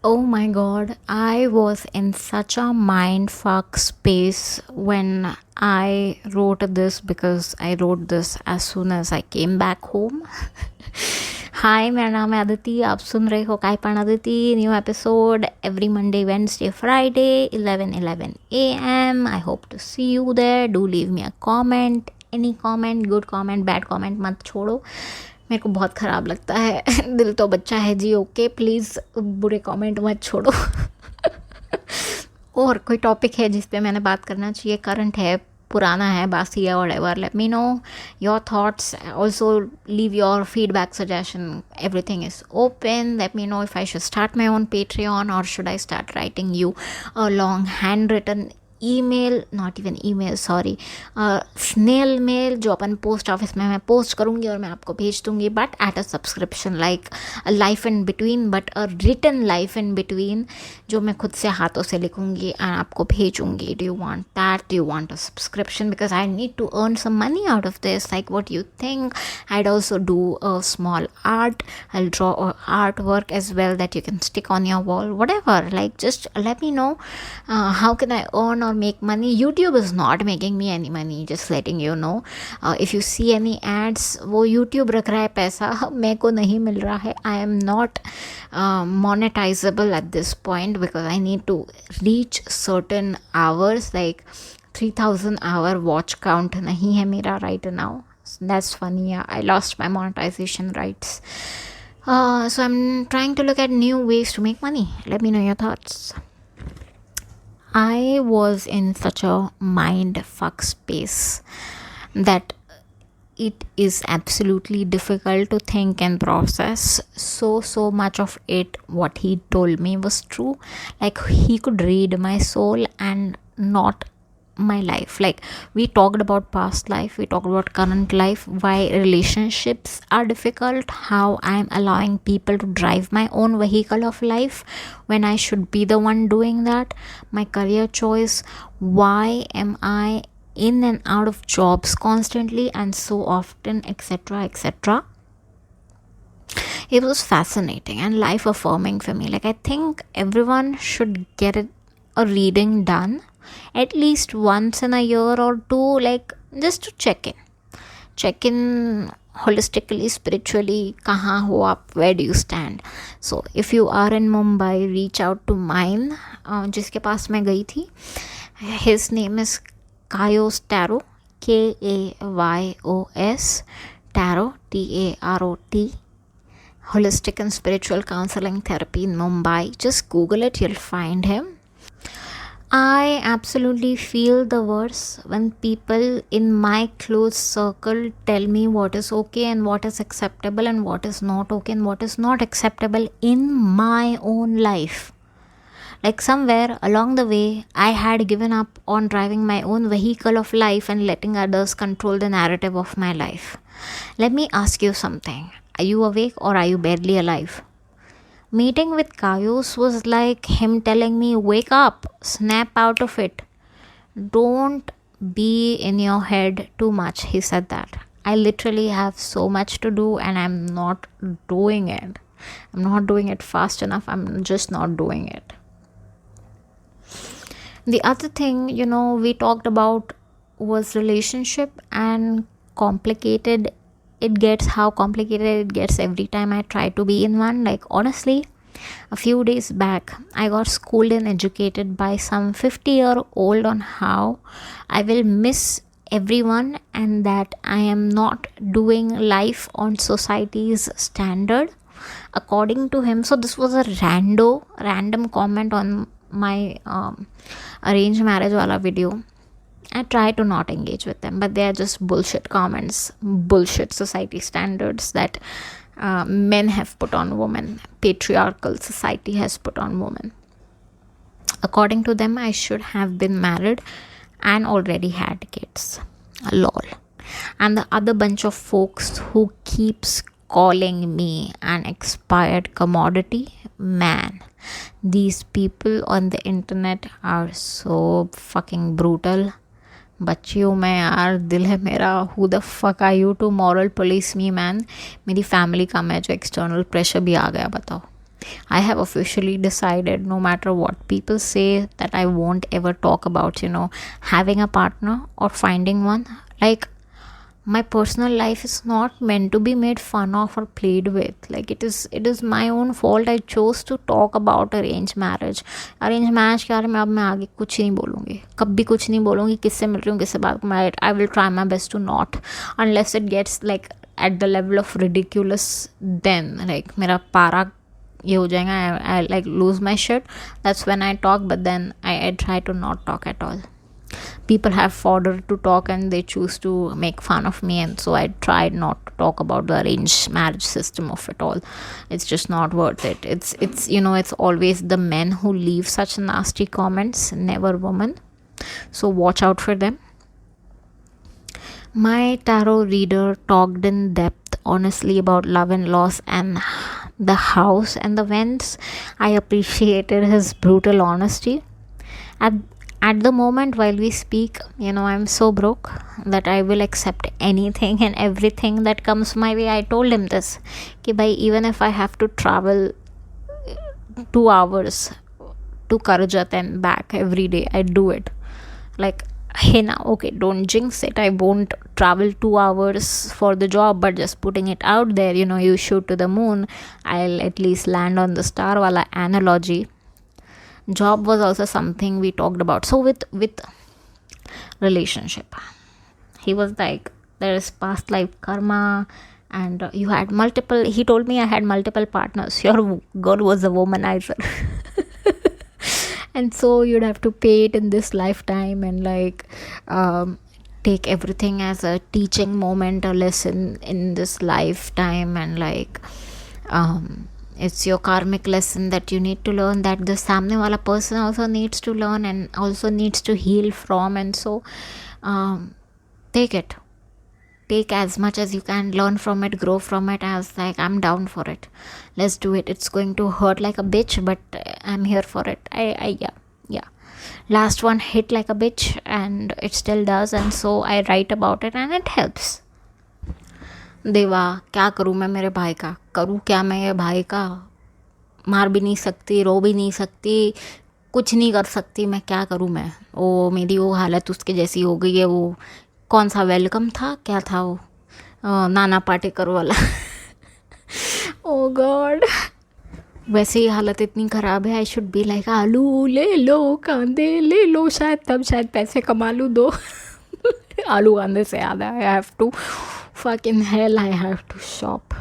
Oh my god, I was in such a mind fuck space when I wrote this because I wrote this as soon as I came back home. हाय, मेरा नाम है अदिति. आप सुन रहे हो काय पान Aditi. New episode every Monday Wednesday Friday 11:11 a.m. I hope to see you there. Do leave me a comment, any comment, good comment, bad comment मत छोड़ो. मेरे को बहुत ख़राब लगता है. दिल तो बच्चा है जी. ओके प्लीज़ बुरे कमेंट मत छोड़ो. और कोई टॉपिक है जिस पे मैंने बात करना चाहिए, करंट है, पुराना है, बासी है, whatever, let me know your thoughts. Also leave your feedback, suggestion, everything is open. Let me know if I should start my own Patreon or should I start writing you a long handwritten email, not even email, sorry, snail mail जो अपन post office में मैं post करूँगी और मैं आपको भेज दूँगी, but at a subscription, like a life in between, but a written life in between जो मैं खुद से हाथों से लिखूँगी एंड आपको भेजूँगी. Do you want that? Do you want a subscription? Because I need to earn some money out of this. Like what you think? I'd also do a small art. I'll draw artwork as well that you can stick on your wall, whatever. Like just let me know how can I earn or make money. YouTube is not making me any money, just letting you know. If you see any ads, वो YouTube रख रहा है पैसा, मेरे को नहीं मिल रहा है. I am not monetizable at this point because I need to reach certain hours, like 3000 hour watch count नहीं है मेरा right now. That's funny. Yeah, I lost my monetization rights. So I'm trying to look at new ways to make money. Let me know your thoughts. I was in such a mind fuck space that it is absolutely difficult to think and process. So much of it, what he told me was true. Like he could read my soul and not my life. Like we talked about past life, we talked about current life, why relationships are difficult, how I'm allowing people to drive my own vehicle of life when I should be the one doing that, my career choice, why am I in and out of jobs constantly and so often, etc, etc. It was fascinating and life affirming for me. Like I think everyone should get a reading done at least once in a year or two, like just to check in holistically, spiritually, kahan ho aap, where do you stand. So if you are in Mumbai, reach out to mine, jiske paas main gayi thi. His name is Kayos Tarot, Kayos Tarot, Tarot, holistic and spiritual counselling therapy in Mumbai. Just Google it, you'll find him. I absolutely feel the worst when people in my close circle tell me what is okay and what is acceptable and what is not okay and what is not acceptable in my own life. Like somewhere along the way, I had given up on driving my own vehicle of life and letting others control the narrative of my life. Let me ask you something. Are you awake or are you barely alive? Meeting with Kayos was like him telling me, wake up, snap out of it. Don't be in your head too much, he said that. I literally have so much to do and I'm not doing it. I'm not doing it fast enough. I'm just not doing it. The other thing, we talked about was relationship and complicated how complicated it gets every time I try to be in one. Like honestly, a few days back I got schooled and educated by some 50-year-old on how I will miss everyone and that I am not doing life on society's standard according to him. So this was a random comment on my arranged marriage wala video. I try to not engage with them, but they are just bullshit comments, bullshit society standards that men have put on women, patriarchal society has put on women. According to them, I should have been married and already had kids. Lol. And the other bunch of folks who keeps calling me an expired commodity, man, these people on the internet are so fucking brutal. बच्ची हूँ मैं यार, दिल है मेरा. Who the fuck are you to moral police me man. मेरी family का मैं जो एक्सटर्नल प्रेशर भी आ गया, बताओ. I have officially decided, no matter what people say, that I won't ever talk about, having a partner or finding one. Like, my personal life is not meant to be made fun of or played with. Like, it is my own fault. I chose to talk about arranged marriage. Arranged marriage के बारे में अब मैं आगे कुछ नहीं बोलूँगी, कभी कुछ नहीं बोलूँगी, किससे मिल रही हूँ, किससे बात, I will try my best to not, unless it gets like at the level of ridiculous. Then like मेरा पारा ये हो जाएगा, I like lose my shit. That's when I talk, but then I try to not talk at all. People have fodder to talk and they choose to make fun of me, and so I tried not to talk about the arranged marriage system of it all. It's just not worth it. It's always the men who leave such nasty comments, never women. So watch out for them. My tarot reader talked in depth, honestly, about love and loss and the house and the vents. I appreciated his brutal honesty. At at the moment while we speak, I'm so broke that I will accept anything and everything that comes my way. I told him this, कि भाई, even if I have to travel 2 hours to Karjat and back every day, I do it. Like, hey, now, okay, don't jinx it. I won't travel 2 hours for the job, but just putting it out there, you shoot to the moon, I'll at least land on the star wala analogy. Job was also something we talked about. So with relationship, he was like, there is past life karma, and you had multiple, he told me I had multiple partners. Your girl was a womanizer. And so you'd have to pay it in this lifetime, and like take everything as a teaching moment, a lesson in this lifetime, and like it's your karmic lesson that you need to learn, that the samne wala person also needs to learn and also needs to heal from. And so take as much as you can, learn from it, grow from it. I was like, I'm down for it, let's do it. It's going to hurt like a bitch, but I'm here for it. Yeah, last one hit like a bitch, and it still does, and so I write about it and it helps. देवा, क्या करूँ मैं मेरे भाई का, करूँ क्या मैं ये भाई का, मार भी नहीं सकती, रो भी नहीं सकती, कुछ नहीं कर सकती, मैं क्या करूँ मैं। ओ मेरी वो हालत उसके जैसी हो गई है। वो कौन सा वेलकम था, क्या था वो, नाना पाटेकर वाला। ओ गॉड, वैसे ही हालत इतनी ख़राब है। आई शुड बी लाइक, आलू ले लो, कांदे ले लो, शायद तब शायद पैसे कमा लूँ दो। आलू कांदे से याद है, I have to, fucking hell, I have to shop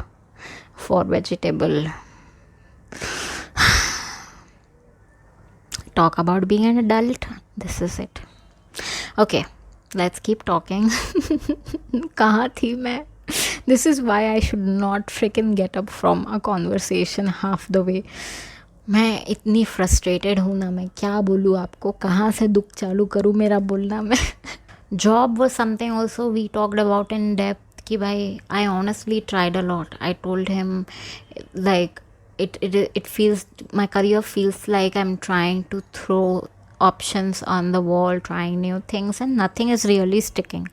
for vegetable. Talk about being an adult, this is it. Okay, let's keep talking. कहाँ थी मैं? This is why I should not freaking get up from a conversation half the way. मैं इतनी frustrated हूँ ना, मैं क्या बोलूँ आपको, कहाँ से दुख चालू करूँ मेरा बोलना मैं। Job was something also we talked about in depth. कि भाई, I honestly tried a lot. I told him like it feels, my career feels like I'm trying to throw options on the wall, trying new things, and nothing is really sticking.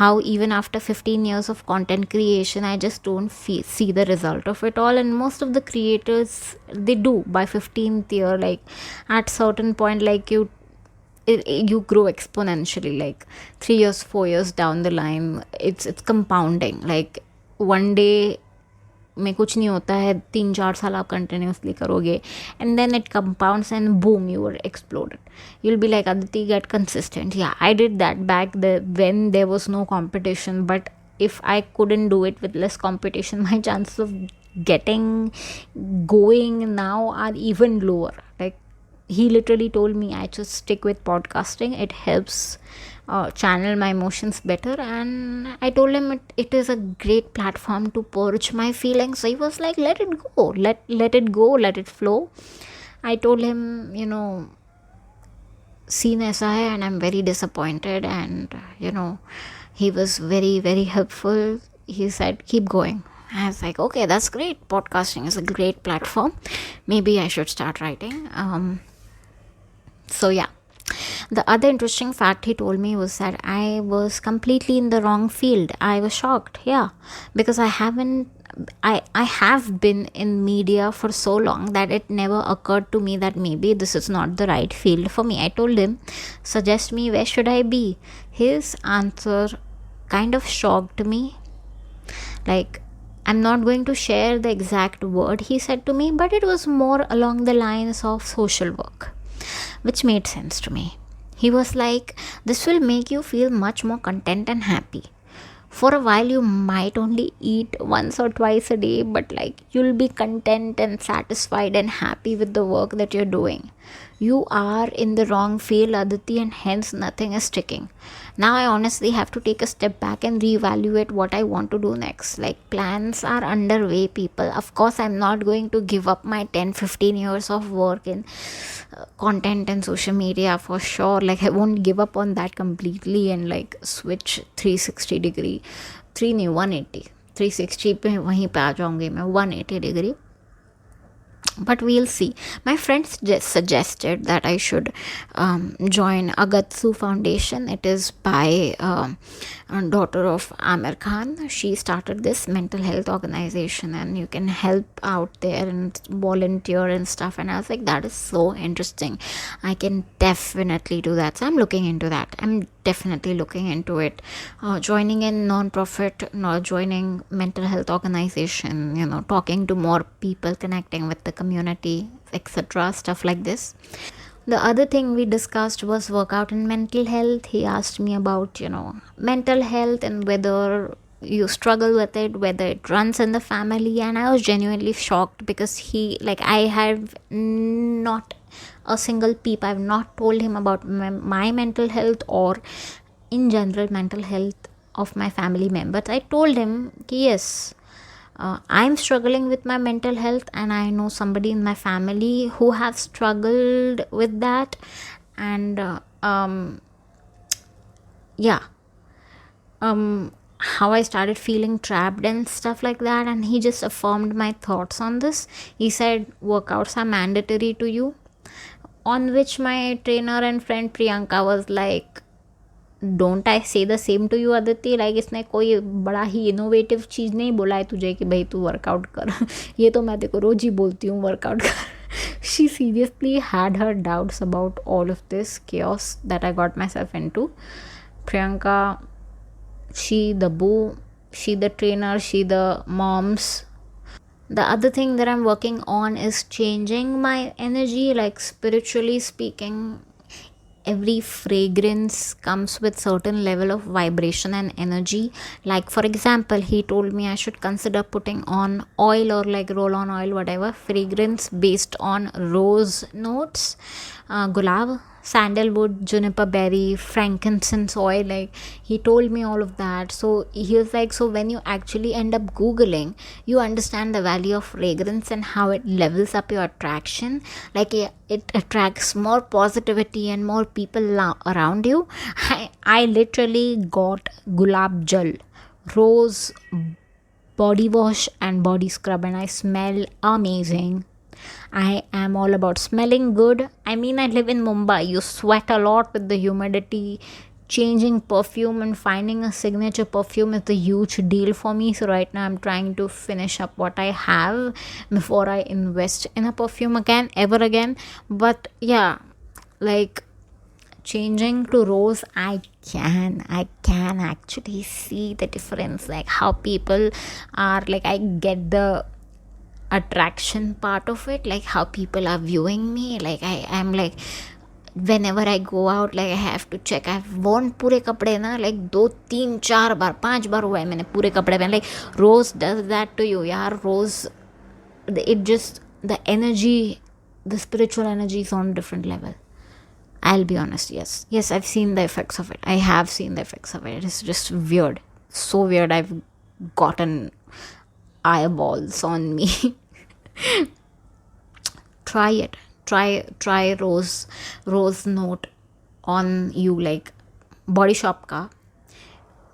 How even after 15 years of content creation, I just don't see the result of it all. And most of the creators, they do by 15th year, like at certain point, like you grow exponentially, like 3 years 4 years down the line, it's compounding. Like one day में कुछ नहीं होता है, 3-4 साल आप continuously करोगे, and then it compounds and boom, you were exploded. You'll be like, Aditi, get consistent. Yeah, I did that back when there was no competition, but if I couldn't do it with less competition, my chances of getting going now are even lower. Like, he literally told me I just stick with podcasting, it helps channel my emotions better. And I told him it is a great platform to purge my feelings. So he was like, let it go, let it go, let it flow. I told him, scene aisa hai and I'm very disappointed, and he was very, very helpful. He said, keep going. I was like, okay, that's great, podcasting is a great platform, maybe I should start writing. So yeah, The other interesting fact he told me was that I was completely in the wrong field. I was shocked, yeah, because I have been in media for so long that it never occurred to me that maybe this is not the right field for me. I told him, suggest me, where should I be? His answer kind of shocked me. Like, I'm not going to share the exact word he said to me, but it was more along the lines of social work, which made sense to me. He was like, this will make you feel much more content and happy. For a while, you might only eat once or twice a day, but like you'll be content and satisfied and happy with the work that you're doing. You are in the wrong field, Aditi, and hence nothing is sticking. Now I honestly have to take a step back and reevaluate what I want to do next. Like, plans are underway, people. Of course, I'm not going to give up my 10-15 years of work in content and social media for sure. Like, I won't give up on that completely and like switch 360 degree, 3 नहीं 180, 360 पे वहीं पे आ जाऊंगी मैं 180 degree. But we'll see. My friends just suggested that I should join Agatsu Foundation. It is by a daughter of Amir Khan. She started this mental health organization, and you can help out there and volunteer and stuff. And I was like, that is so interesting. I can definitely do that. So I'm looking into that. I'm definitely looking into it. Joining a non-profit, joining mental health organization, talking to more people, connecting with the community, etc., stuff like this. The other thing we discussed was workout and mental health. He asked me about, mental health and whether you struggle with it, whether it runs in the family. And I was genuinely shocked because I have not a single peep. I've not told him about my mental health or in general mental health of my family members. I told him, yes, I'm struggling with my mental health, and I know somebody in my family who have struggled with that. And how I started feeling trapped and stuff like that. And he just affirmed my thoughts on this. He said workouts are mandatory to you, on which my trainer and friend Priyanka was like, don't I say the same to you Aditi. Like, इसने कोई बड़ा ही innovative चीज़ नहीं बोला है तुझे कि भाई तू वर्कआउट कर. ये तो मैं देखो रोज़ ही बोलती हूँ वर्कआउट कर. She seriously had her doubts about all of this chaos that I got myself into. Priyanka, she the boo, she the trainer, she the moms. The other thing that I'm working on is changing my energy, like spiritually speaking. Every fragrance comes with certain level of vibration and energy. Like, for example, he told me I should consider putting on oil or like roll on oil, whatever, fragrance based on rose notes, gulab, sandalwood, juniper berry, frankincense oil. Like, he told me all of that. So he was like, so when you actually end up googling, you understand the value of fragrance and how it levels up your attraction. Like, it attracts more positivity and more people around you. I literally got gulab jal, rose body wash and body scrub, and I smell amazing. I am all about smelling good. I mean, I live in Mumbai. You sweat a lot with the humidity. Changing perfume and finding a signature perfume is a huge deal for me. So right now I'm trying to finish up what I have before I invest in a perfume ever again. But yeah, like, changing to rose, I can actually see the difference. Like, how people are, like, I get the attraction part of it, like how people are viewing me. Like, I am like, whenever I go out, like, I have to check. I've worn पूरे कपड़े ना, like 2 3 4 बार 5 बार हुआ है मैंने पूरे कपड़े पहने. Like, rose does that to you, यार. Rose, it just, the energy, the spiritual energy is on a different level. I'll be honest, yes, I've seen the effects of it. I have seen the effects of it. It's just weird, so weird. I've gotten eyeballs on me. Try it. Try rose note on you. Like, body shop का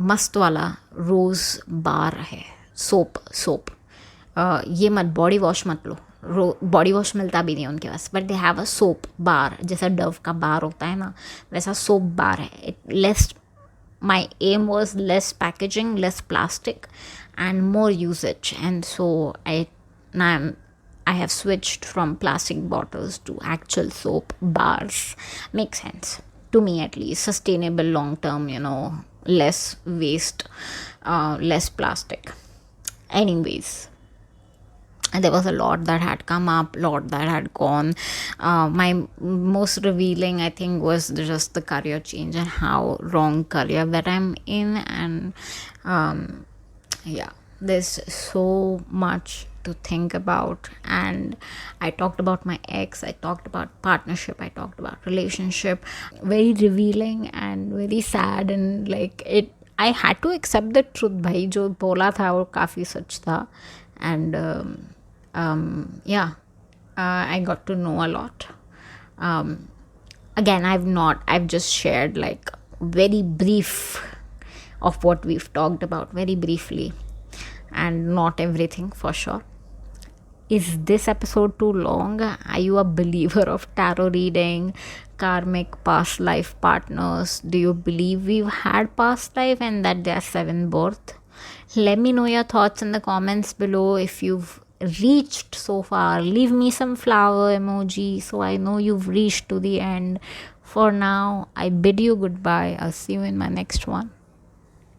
मस्त वाला रोज़ बार है, soap. ये मत, body wash मत लो, body wash मिलता भी नहीं उनके पास, but they have a soap bar, जैसा डव का बार होता है ना, वैसा सोप बार है. It less, my aim was less packaging, less plastic, and more usage. And so I have switched from plastic bottles to actual soap bars. Makes sense to me, at least sustainable, long term, less waste, less plastic. Anyways, and there was a lot that had come up, lot that had gone. My most revealing, I think, was just the career change and how wrong career that I'm in. And yeah, there's so much to think about. And I talked about my ex, I talked about partnership, I talked about relationship. Very revealing and very sad, and like it, I had to accept the truth. भाई जो बोला था वो काफ़ी सच था. And yeah, I got to know a lot. Again, I've just shared like very brief of what we've talked about, very briefly, and not everything for sure. Is this episode too long? Are you a believer of tarot reading, karmic past life partners? Do you believe we've had past life and that there are 7 births? Let me know your thoughts in the comments below. If you've reached so far, leave me some flower emoji so I know you've reached to the end. For now, I bid you goodbye. I'll see you in my next one.